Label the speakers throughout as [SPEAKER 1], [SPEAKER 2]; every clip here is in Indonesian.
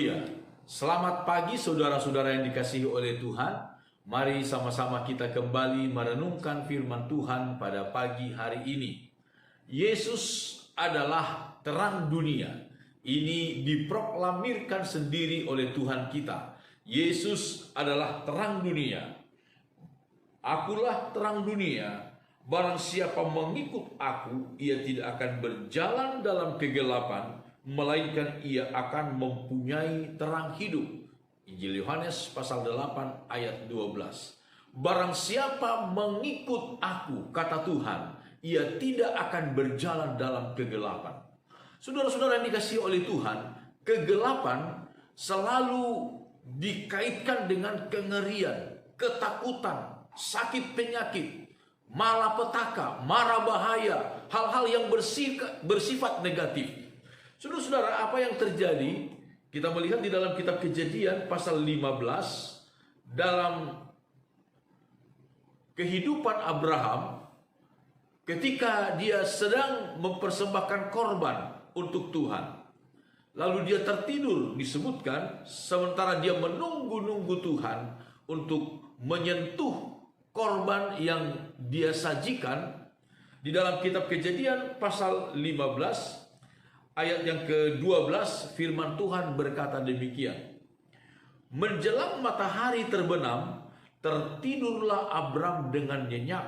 [SPEAKER 1] Ya, selamat pagi saudara-saudara yang dikasihi oleh Tuhan. Mari sama-sama kita kembali merenungkan firman Tuhan pada pagi hari ini. Yesus adalah terang dunia. Ini diproklamirkan sendiri oleh Tuhan kita. Yesus adalah terang dunia. Akulah terang dunia. Barang siapa mengikut aku, ia tidak akan berjalan dalam kegelapan, melainkan ia akan mempunyai terang hidup. Injil Yohanes pasal 8 ayat 12. Barang siapa mengikut aku, kata Tuhan, ia tidak akan berjalan dalam kegelapan. Saudara-saudara yang dikasihi oleh Tuhan, kegelapan selalu dikaitkan dengan kengerian, ketakutan, sakit penyakit, malapetaka, mara bahaya, hal-hal yang bersifat negatif. Saudara-saudara, apa yang terjadi? Kita melihat di dalam kitab Kejadian pasal 15, dalam kehidupan Abraham, ketika dia sedang mempersembahkan korban untuk Tuhan, lalu dia tertidur, disebutkan, sementara dia menunggu-nunggu Tuhan untuk menyentuh korban yang dia sajikan. Di dalam kitab Kejadian pasal 15 ayat yang ke-12, firman Tuhan berkata demikian. Menjelang matahari terbenam, tertidurlah Abram dengan nyenyak,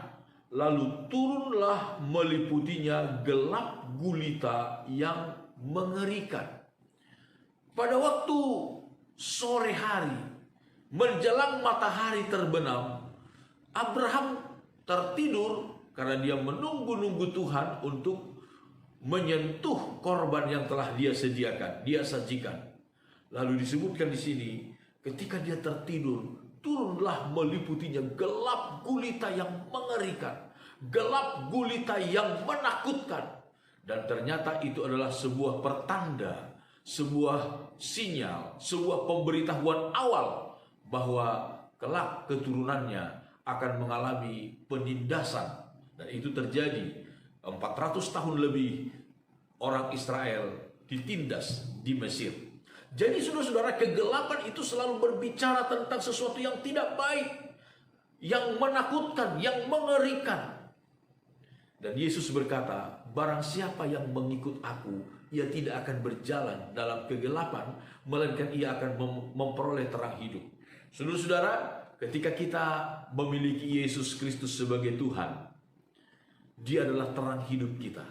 [SPEAKER 1] lalu turunlah meliputinya gelap gulita yang mengerikan. Pada waktu sore hari, menjelang matahari terbenam, Abraham tertidur karena dia menunggu-nunggu Tuhan untuk menyentuh korban yang telah dia sediakan, dia sajikan. Lalu disebutkan di sini, ketika dia tertidur, turunlah meliputinya gelap gulita yang mengerikan, gelap gulita yang menakutkan. Dan ternyata itu adalah sebuah pertanda, sebuah sinyal, sebuah pemberitahuan awal bahwa kelak keturunannya akan mengalami penindasan. Dan itu terjadi 400 tahun lebih orang Israel ditindas di Mesir. Jadi saudara-saudara, kegelapan itu selalu berbicara tentang sesuatu yang tidak baik, yang menakutkan, yang mengerikan. Dan Yesus berkata, barang siapa yang mengikut aku, ia tidak akan berjalan dalam kegelapan, melainkan ia akan memperoleh terang hidup. Saudara-saudara, ketika kita memiliki Yesus Kristus sebagai Tuhan, Dia adalah terang hidup kita.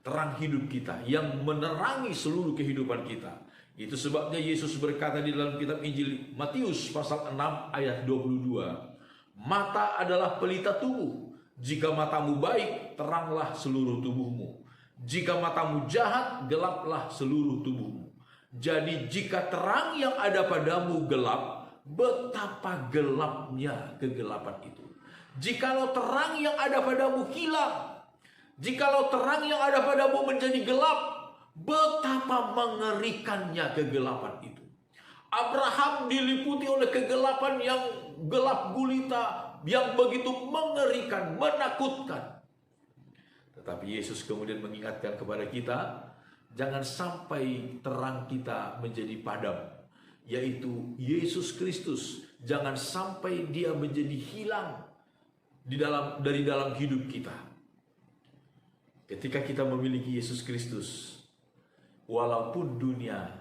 [SPEAKER 1] Terang hidup kita yang menerangi seluruh kehidupan kita. Itu sebabnya Yesus berkata di dalam kitab Injil Matius pasal 6 ayat 22. Mata adalah pelita tubuh. Jika matamu baik, teranglah seluruh tubuhmu. Jika matamu jahat, gelaplah seluruh tubuhmu. Jadi jika terang yang ada padamu gelap, betapa gelapnya kegelapan itu. Jikalau terang yang ada padamu hilang, jikalau terang yang ada padamu menjadi gelap, betapa mengerikannya kegelapan itu. Abraham diliputi oleh kegelapan yang gelap gulita, yang begitu mengerikan, menakutkan. Tetapi Yesus kemudian mengingatkan kepada kita, jangan sampai terang kita menjadi padam, yaitu Yesus Kristus. Jangan sampai dia menjadi hilang dari dalam hidup kita. Ketika kita memiliki Yesus Kristus, walaupun dunia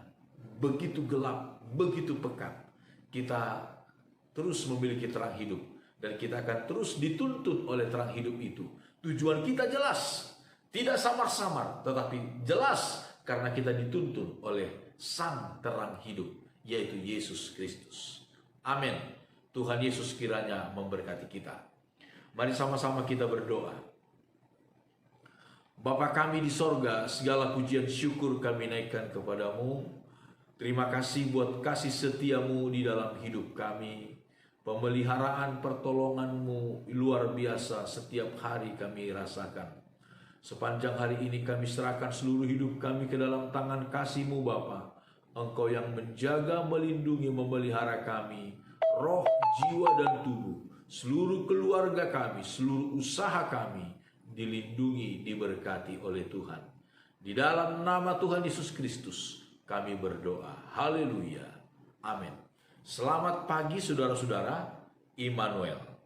[SPEAKER 1] begitu gelap, begitu pekat, kita terus memiliki terang hidup, dan kita akan terus dituntut oleh terang hidup itu. Tujuan kita jelas, tidak samar-samar, tetapi jelas karena kita dituntun oleh Sang Terang Hidup, yaitu Yesus Kristus. Amin. Tuhan Yesus kiranya memberkati kita. Mari sama-sama kita berdoa. Bapa kami di sorga, segala pujian syukur kami naikkan kepadamu. Terima kasih buat kasih setiamu di dalam hidup kami. Pemeliharaan pertolonganmu luar biasa setiap hari kami rasakan. Sepanjang hari ini kami serahkan seluruh hidup kami ke dalam tangan kasih-Mu Bapa. Engkau yang menjaga, melindungi, memelihara kami, roh, jiwa, dan tubuh. Seluruh keluarga kami, seluruh usaha kami dilindungi, diberkati oleh Tuhan. Di dalam nama Tuhan Yesus Kristus, kami berdoa. Haleluya. Amin. Selamat pagi saudara-saudara. Immanuel.